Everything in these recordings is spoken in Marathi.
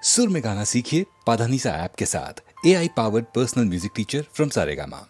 सुर में गाना सीखिए पाधानीसा ऐप के साथ। AI powered personal music teacher from Saregama.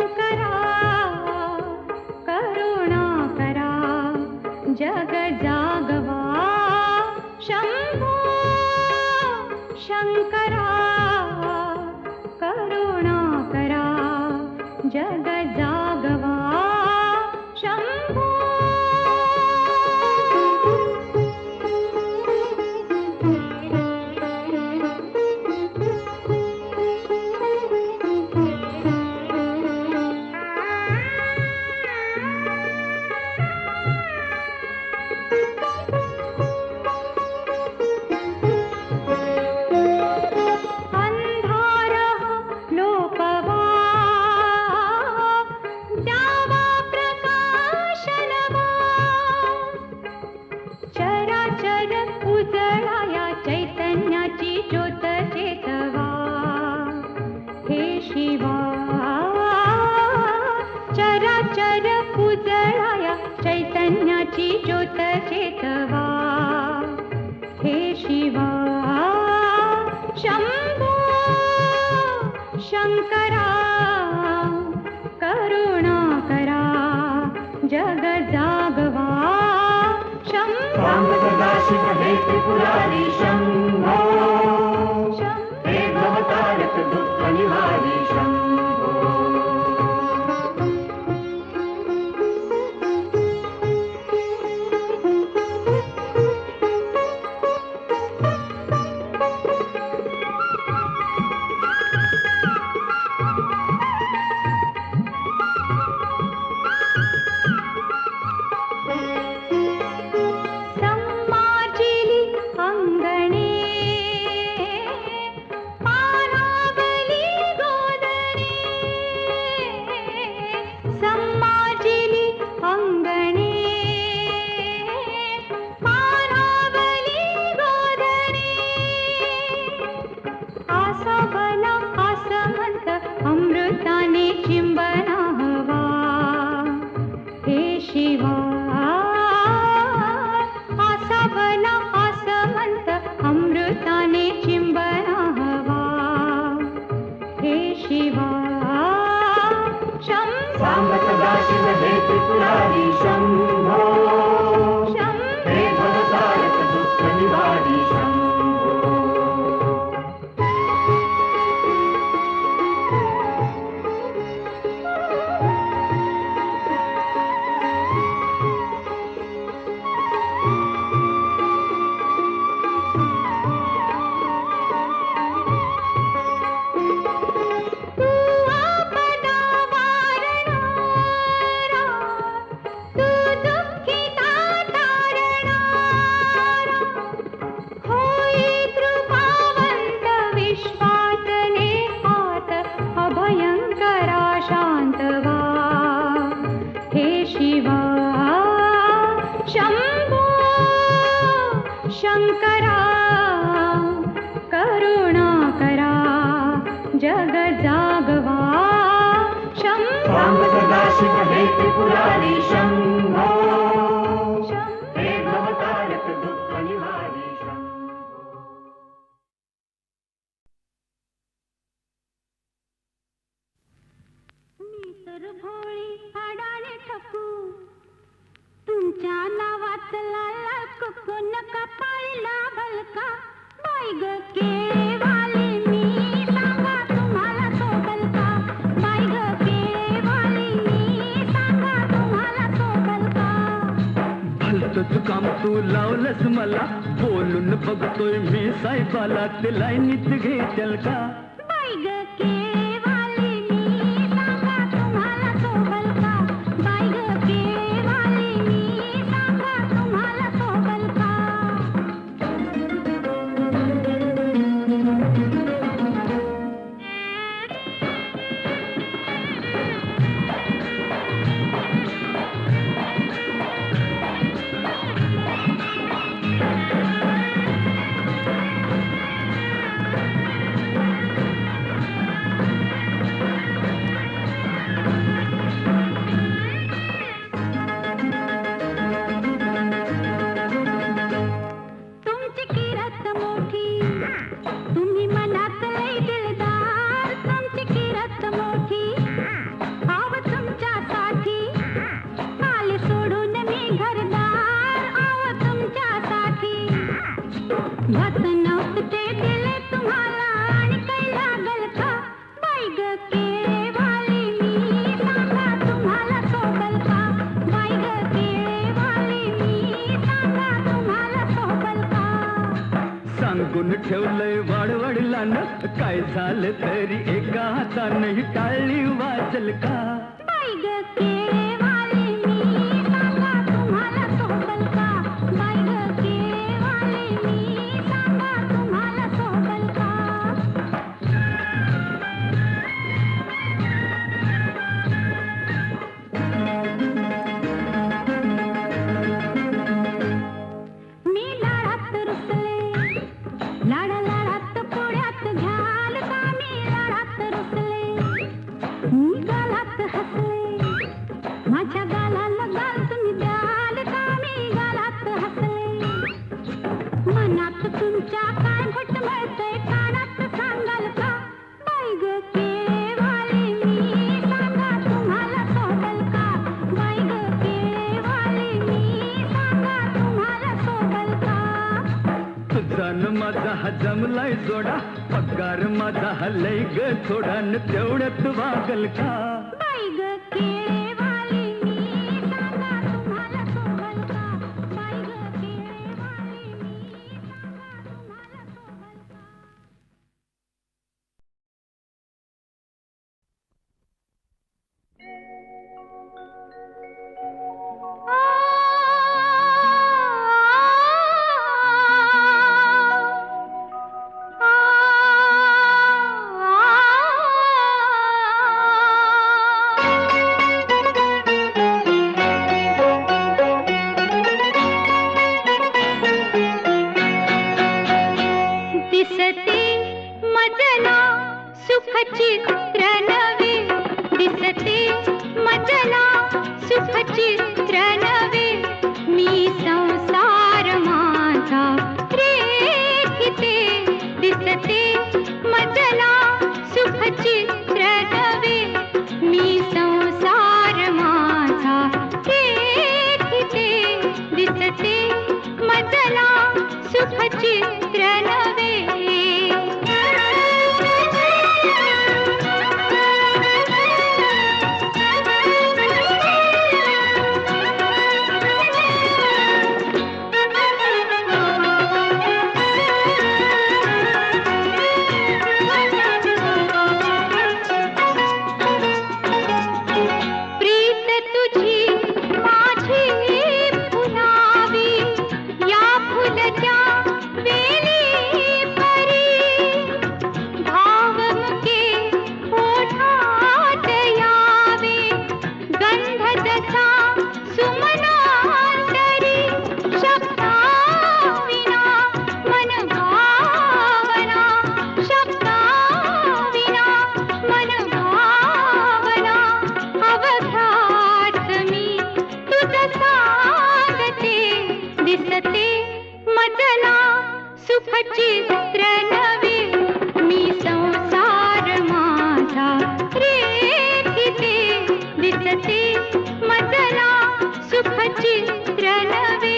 Shankara करुणा करा जग जागवा शंभो शंकरा करुणा करा जग जागवा शंभो चैतन्याची ज्योत चेतवा हे शिवा शंभो शंकरा करुणा करा जग जागवा शंभो सदाशिव हे त्रिपुरारी शंभो हे भवतारक दुःख निवारी शंभो अमृताने चिंबना हवा हे शिवा आसा भला आसमंत अमृताने चिंबना हवा हे शिवा सांब सदाशिव हे त्रिपुरारी शंभो हे भवतारक दुःख निवारी शंभो शंकरा करुणा करा जग जागवा सांब सदाशिव हे त्रिपुरारी शंभो हे भवतारक दुःख निवारी शंभो मी तर भोळी आडाने ठकू तुमच्या नावातला कुकू नका पाळला भलका बाई ग केवाले मी सांगा तुम्हाला तो भलका बाई ग केवाले मी सांगा तुम्हाला तो भलका भलतंच काम तू लावलंस मला बोलून बघतोय मी साहेबाला ते लाईनीत घेतल का बाई ग केवाले मी सांगा तुम्हाला तो भलका बाई ग केवाले मी सांगा तुम्हाला तो भलका जिंकून ठेवलंय वाडवडिलानं काय झालं तरी एका हातानं टाळी वाजल का बाई ग केवाली मी सांगा तुम्हाला सोबल का बाई ग केवाली मी सांगा तुम्हाला सोबल का मी लाडात रुसले लाड लाडात पुढ्यात घ्याल का मी लाडात रुसले मी गालात हसले माझ्या गालाला गाल तुम्ही द्याल का मी गालात हसले मनात तुमच्या काय घुटमळतंय कानात सांगाल का बाई ग केवाली मी सांगा तुम्हाला सोबल का बाई ग केवाली मी सांगा तुम्हाला सोबल का तुझा न माझा हा जमलाय जोडा पगार माझा हा लय ग थोडा न तेवढ्यात वागल का बाई ग केवाली मी सांगा तुम्हाला सोबल का बाई ग केवाली मी सांगा तुम्हाला सोबल का दिसते मजला सुखचित्र नवे दिसते मजला सुखचित्र नवे मी संसार माझा रेखिते दिसते मजला सुखचित्र नवे मी संसार माझा रेखिते दिसते मजला सुखचित्र नवे प्रीत तुझी माझी फुलावी या फुलच्या वेली परी भावमुखे ओठात यावे गंध जसा सुमनांतरी शब्दाविना मन भावना शब्दाविना मन भावना अवघ्रात मी तुझ सांगते दिसते मजला सुखचित्र नवे मी संसार माझा रेखिते दिसते मजला सुखचित्र नवे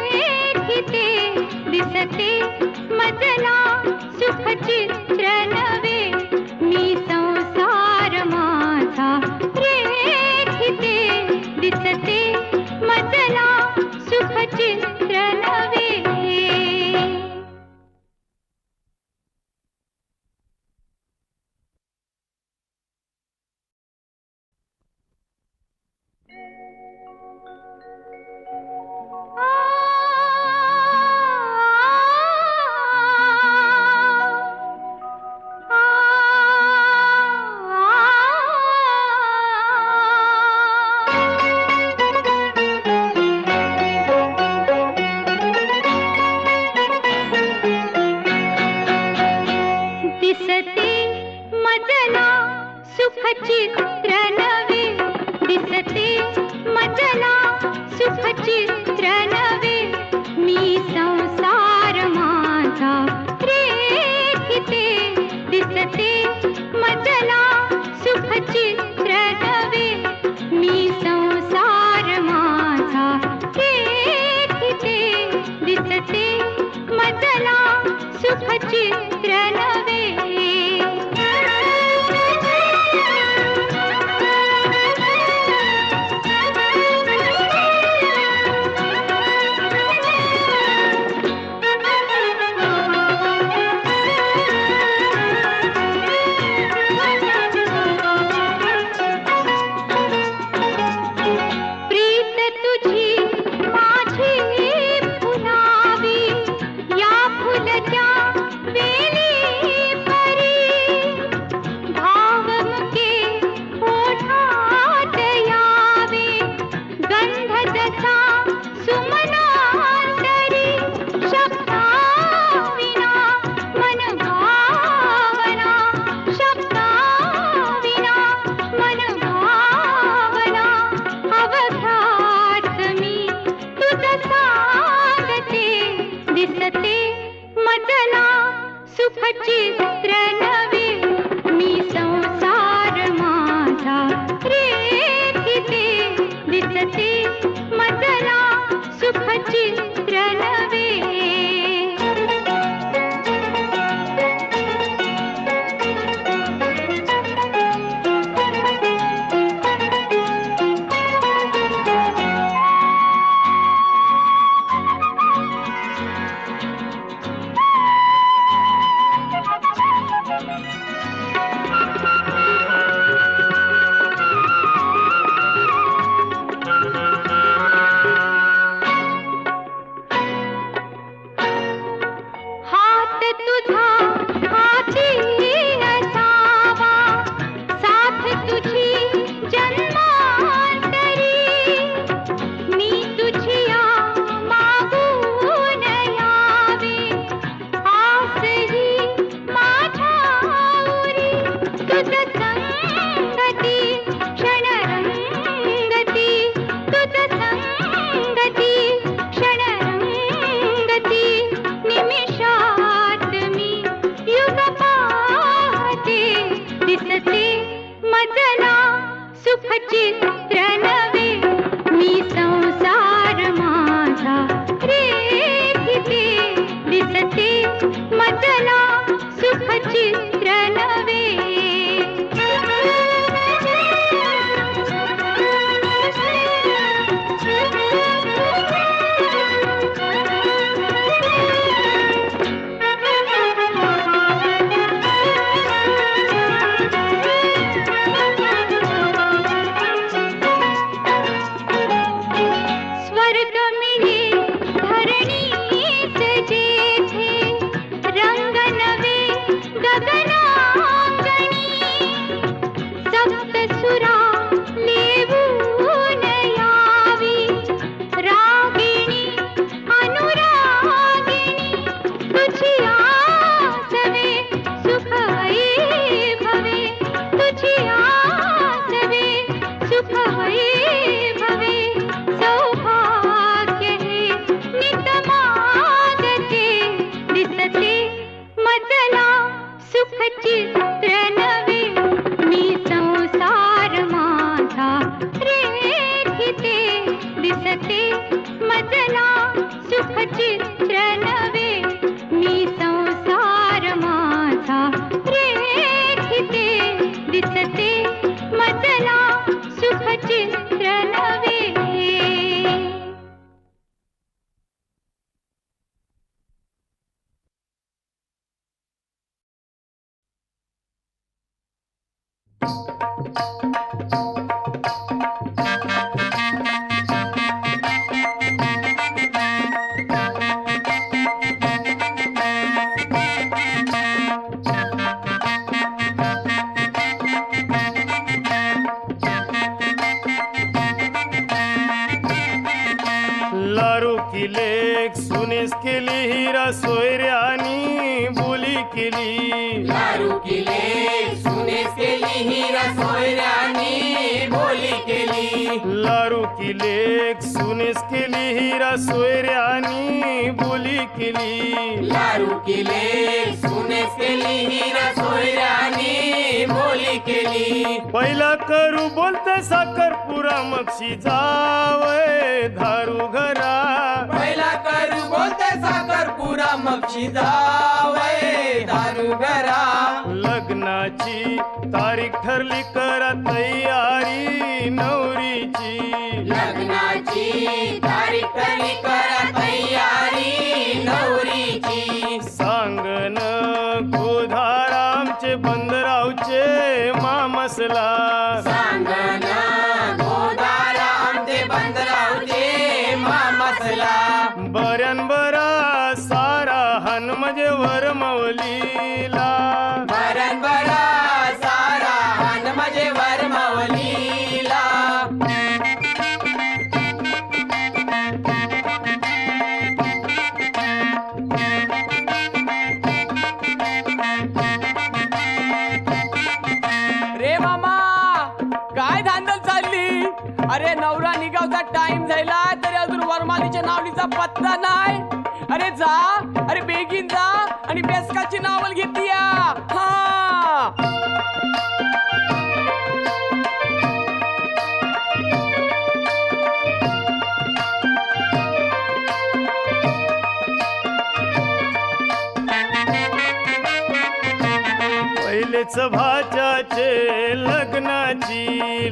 रेखिते दिसते मजला सुखचित्र नवे मी संसार माझा रेखिते दिसते मजला सुखचित्र नवे. दिसते मजला सुखचित्र नवे दिसते मजला सुखचित्र नवे मी संसार माझा रेखिते दिसते मजला सुखचित्र नवे मी संसार माझा रेखिते दिसते मजला सुखचित्र नवे. प्रीत तुझी माझी फुलावी या फुलत्या वेली परी भावमुके ओठात यावे गंध जसा सुमनांतरी शब्दाविना मन भावना शब्दाविना मन भावना अवघ्रात मी तुझ सांगते दिसते मजला सुखचित्र नवे मी संसार माझा रेखिते दिसते मजला सुखचित्र नवे. हात तुझा हाती असावा साथ तुझी जन्मांतरी मी तुझिया मागून यावे आसही माझ्यावरी तुझ संगती क्षणरंगती तुझ संगती क्षणरंगती निमिषात मी युग पाहते दिसते मजला सुखचित्र नवे मी संसार माझा रेखिते दिसते मजला सुखचित्र नवे. स्वर्ग मिळे धरणीच जेथे रंग चित्र नवे मी संसार माझा रेखिते दिसते मजला सुख चित्र नवे. लारू किले सुनेस केली हिरा सोयऱ्यानी बोली केली. दारू केले सुनेस केली हिरा सोयऱ्यानी बोली केली. लारू किले सुनेस केली हिरा सोयऱ्यानी बोली केली. दारू केले सुनेस केली हिरा सोयऱ्यानी बोली केली. पहिला करू बोलते साखरपुरा मक्षी जावय धारू घरा. पहिला करू बोलते साखरपुरा मक्षी जावय दारू घरा. लग्नाची तारीख ठरली करा तयारी नवरीची. लग्नाची तारीख ठरली करा तयारी नवरीची. सांगन गोधारामचे बंदरावचे मामसला. सांगना गोदारा आमचे बंदरावचे मामसला. बऱ्यान बरा सारा हन म्हणजे वरमवलीला. बरन बरा सारा हन म्हणजे वरमवलीला. रे मामा काय धांदल चालली? अरे नवरा निघावचा टाइम झाला तरी अजून वरमालीच्या नावलीचा पत्ता नाही. अरे जा, अरे बेगीन जा आणि बेसकाची नावल घेतली. हा पहिलेच भाच्याचे लग्नाची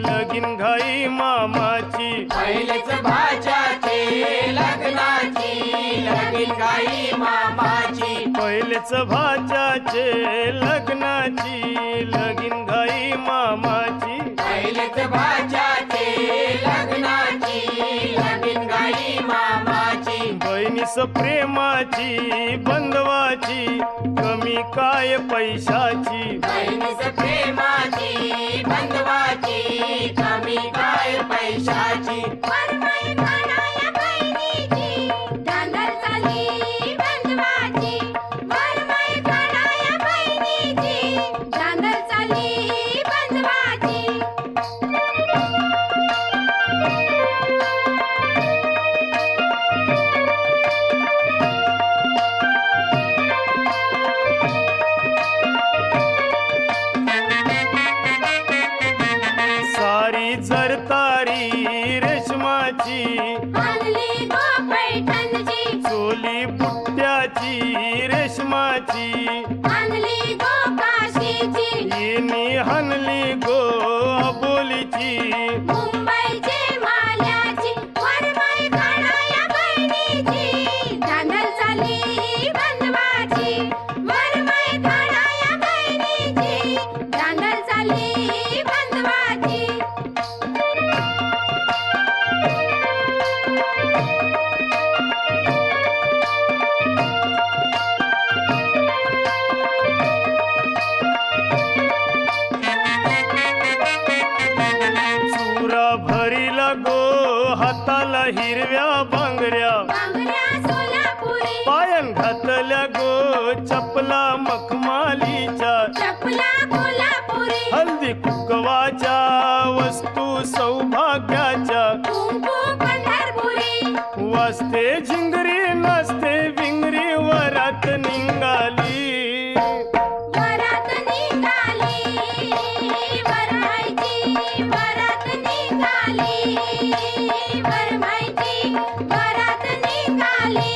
लगीन घाई मामाची. पहिलेच भाच्याचे लग्नाची लगीन गाई मामाची. पहिलेच भाच्याचे लग्नाची लगीन घाई मामाची. पहिलेच भाच्याचे लग्नाची लगीन गाई मामाची. बहिणीस प्रेमाची बंधवाची कमी काय पैशाची. बहिणीस प्रेमाची बंधवाची कमी काय पैशाची. वरमाई म्हणाया बहिणीची धांदल चालली बंधवाची. वरमाई म्हणाया बहिणीची धांदल चालली बंधवाची. सारी जरतारी रेशमाची आणली गो पैठणची. चोली बुट्ट्याची रेशमाची. आणली गो काशीची. येणी हनली गो अबोलीची. मुंबईची माल्याची. वरमाई म्हणाया बहिणीची धांदल चालली बंधवाची. वरमाई म्हणाया बहिणीची धांदल चालली बंधवाची. चुरा भरीला गो हाताला हिरव्या बांगड्या. बांगड्या सोलापुरी. पायन घातल्या गो चपला मखमालीच्या. चपला कोल्हापुरी. हल्दी कुकवाच्या वस्तू सौभाग्याच्या. कुंकू पंढरपुरी. वाजते झिंगरी नाचते विंगरी वरात निघाली. वरात निघाली वरमाईची. वरात निघाली वरमाईची. वरात निघाली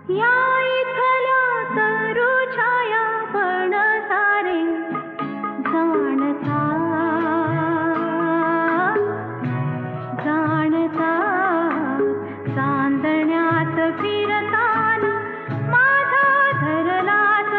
या इथल्या तरू छाया पण सारे जाणता जाणता चांदण्यात फिरताना माझा धरलाच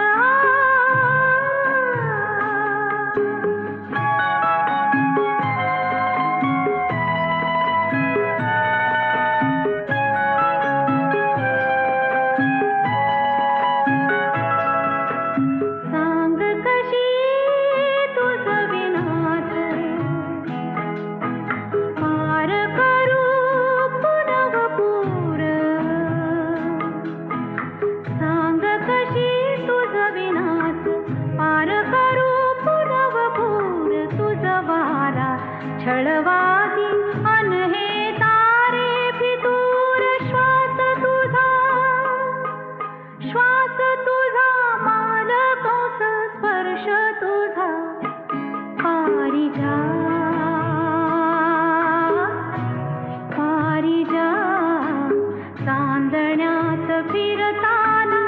सांग कशी तुझ विनाच पार करू पुनवपूर सांग कशी तुझ विनाच पार करू पुनवपूर तुझ वारा छळवादी अन हे तारे फितूर श्वास तुझा मालकोस स्पर्श तुझा पारिजात चांदण्यात फिरताना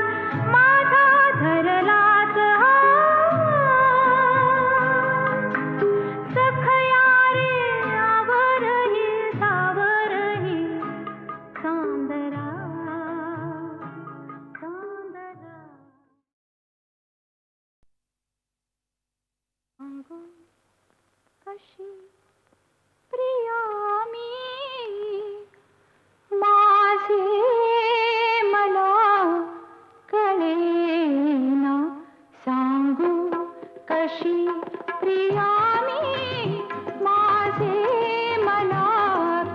माझा धरलाच सखया रे आवरही सावरही चांदरा चांदरा सांगू कशी प्रिया मी माझे मला कळेना सांगू कशी प्रिया मी माझे मला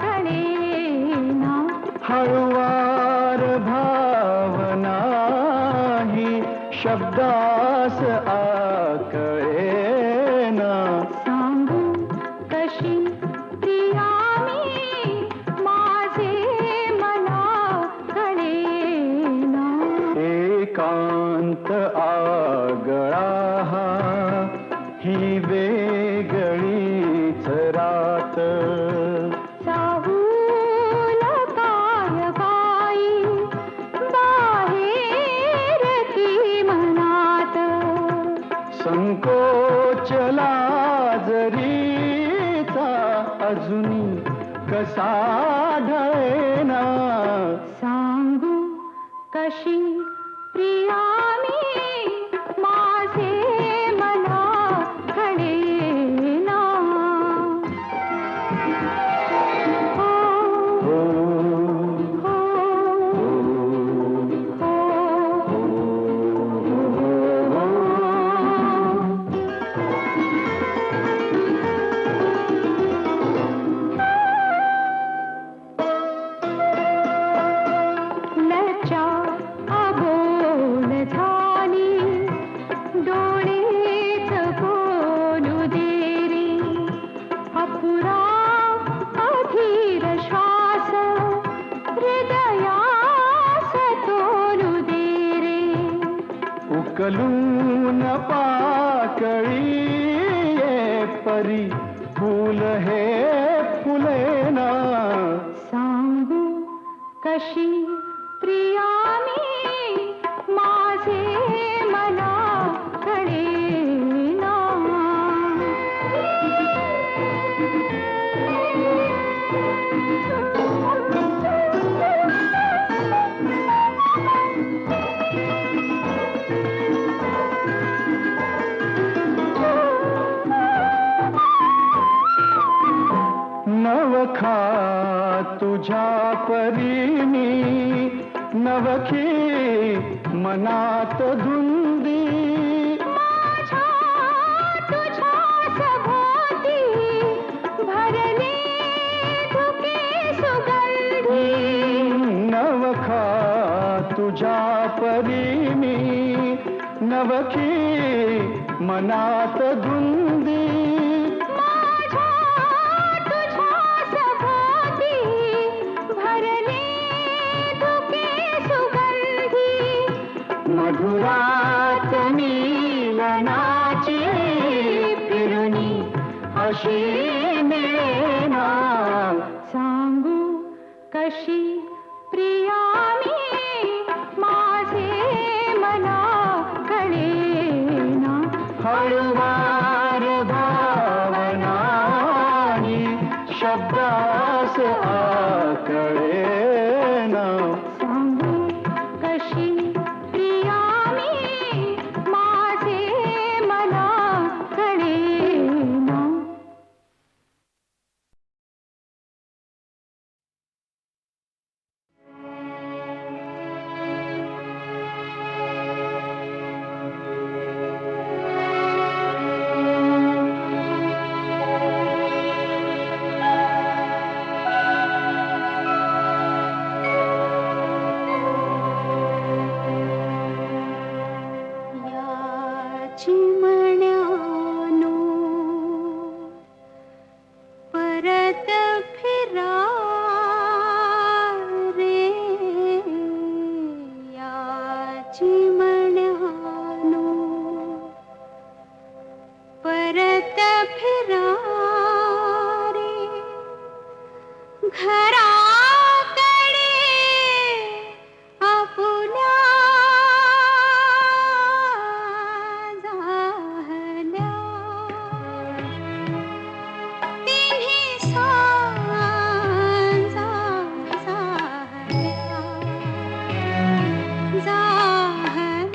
कळेना हळुवार भावना ही शब्दास आकळेना सांगू कशी प्रिया मी माझे मला कळेना एकांत आगळा हा ही वेगळीच रात चाहूल काय बाई बाहेर की मनात संकोचला जरीचा अजूनी कसा ढळेना सांगू कशी प्रिया मी माझे मला कळेना हो हो, हो हो लज्जा अबोल झाली डोळेच बोलू दे रे अपुरा अधीर श्वास हृदयास तोलू दे रे उकलून पाकळी ये परी फूल हे फुलेना सांगू कशी प्रिया मी माझे मला कळेना नवखा तुझ्या परीनी नवखी मनात धुंदी माझ्या तुझ्या सभोवती भरले धुके सुगंधी नवखा तुझ्या परीनी नवखी मनात धुंदी माझ्या तुझ्या सभोवती भरले धुके सुगंधी मधुरात नीलनाची फिरुनी अशी मिळेना सांगू कशी प्रिया मी प्यास आकळेना सांगू कशी प्रिया मी माझे मला कळेना. या चिमण्यानो परत फिरा रे, या चिमण्यानो परत फिरा रे, घराकडे आपुल्या झाल्या. तिन्ही सांजा झाल्या, झाल्या.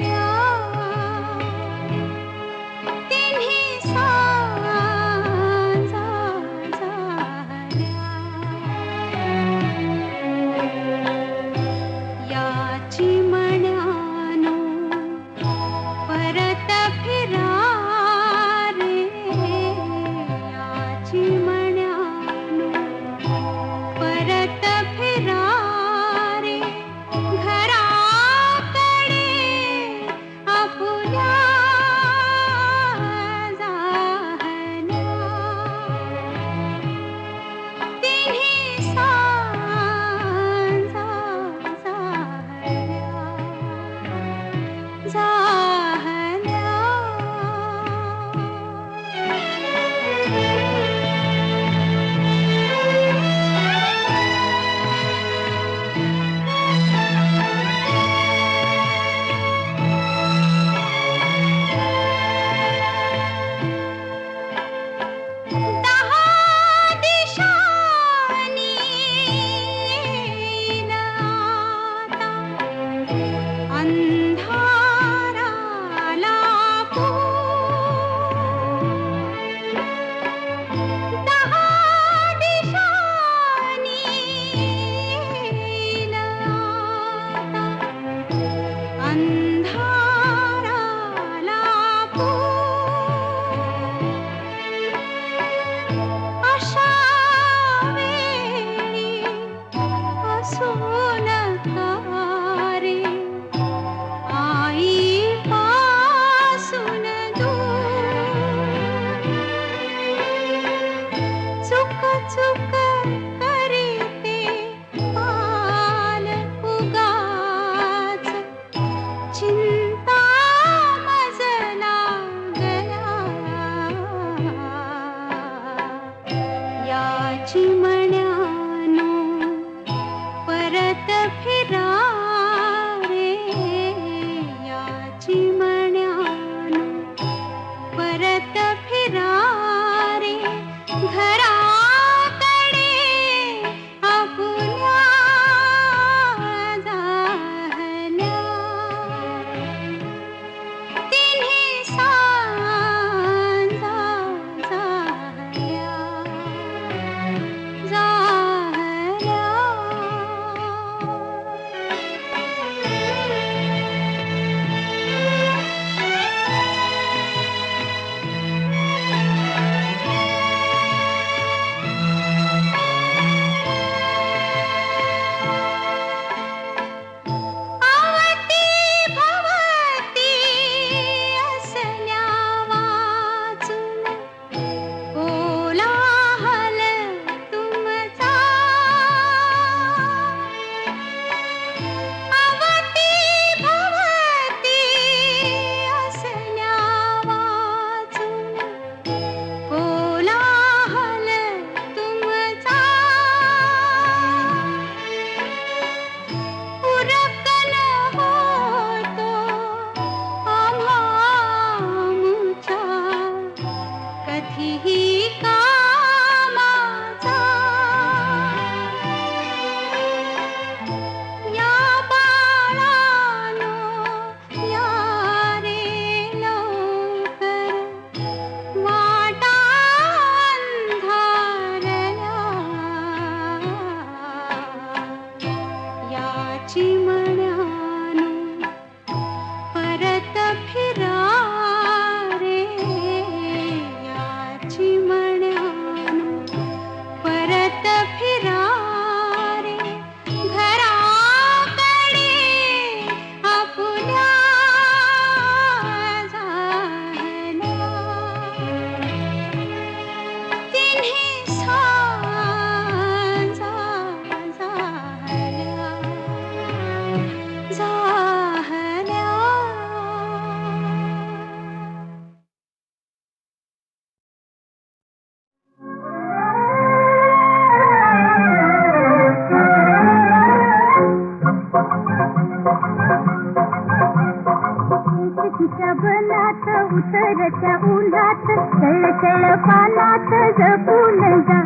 एकटीच्या बनात उतरत्या उन्हात तळतळ पानात जपून जा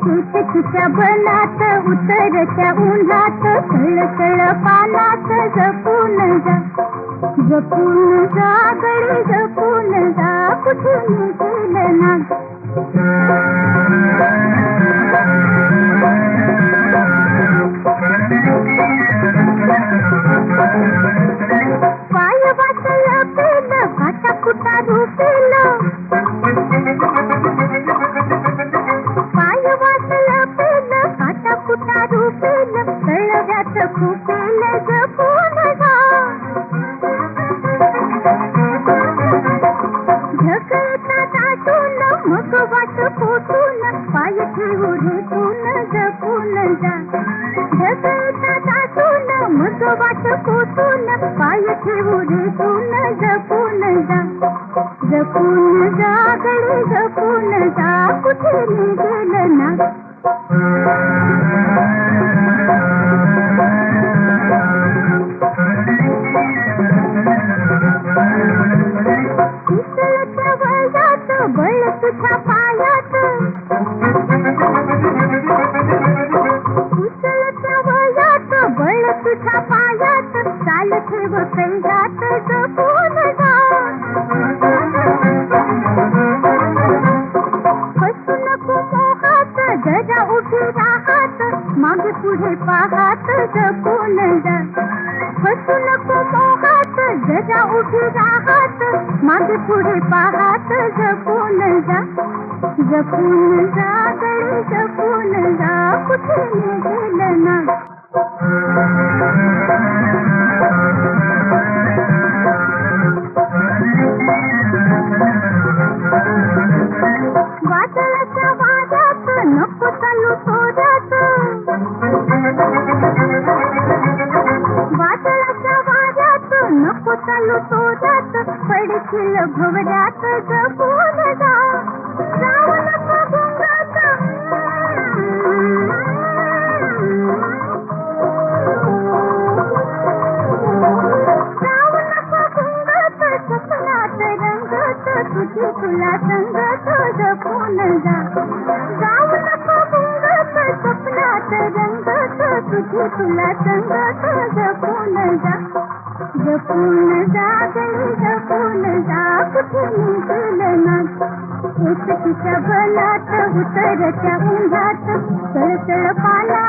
एकटीच्या बनात उतरत्या उन्हात तळतळ पानात जपून जा जपून जा गडी जपून जा कुठे गेलं ना पाय वाटलं पेलं काटा कुटा रुपेलं पाय वाटलं पेलं काटा कुटा रुपेलं कळव्यात खुपेलं जपून जा ढकलता दाटून मग वाट पोटून पाय ठेवू रेटून जपून जा ढकलता दाटून मग वाट पोटून पाय ठेवू रेटून जपून जा जपून जा गडी जपून जा कुठे गेलं ना उसळत्या वयात बळ तुझ्या पायात उसळत्या वयात बळ तुझ्या पायात चाल ठेव कैरात जपून जा फसू नको मोहात जरा उभी राहात मागे पुढे पाहात जपून जा फसू नको मोहात जरा उभी राहात मागे पुढे पाहात जपून जा जपून जा गडी जपून जा कुठे गेलं ना वादळाच्या वाऱ्यात नको चालू तोऱ्यात वादळाच्या वाऱ्यात नको चालू तोऱ्यात पडशील भवऱ्यात जपून जा जाऊ नको गुंगात जाऊ नको गुंगात स्वप्नात रंगत तुझी तुला संगत जपून जा जाऊ नको गुंगात स्वप्नात रंगत तुझी तुला संगत जपून जा जपून जा गडी जपून जा कुठे गेलं ना एकटीच्या बनात उतरत्या उन्हात तळतळ पानात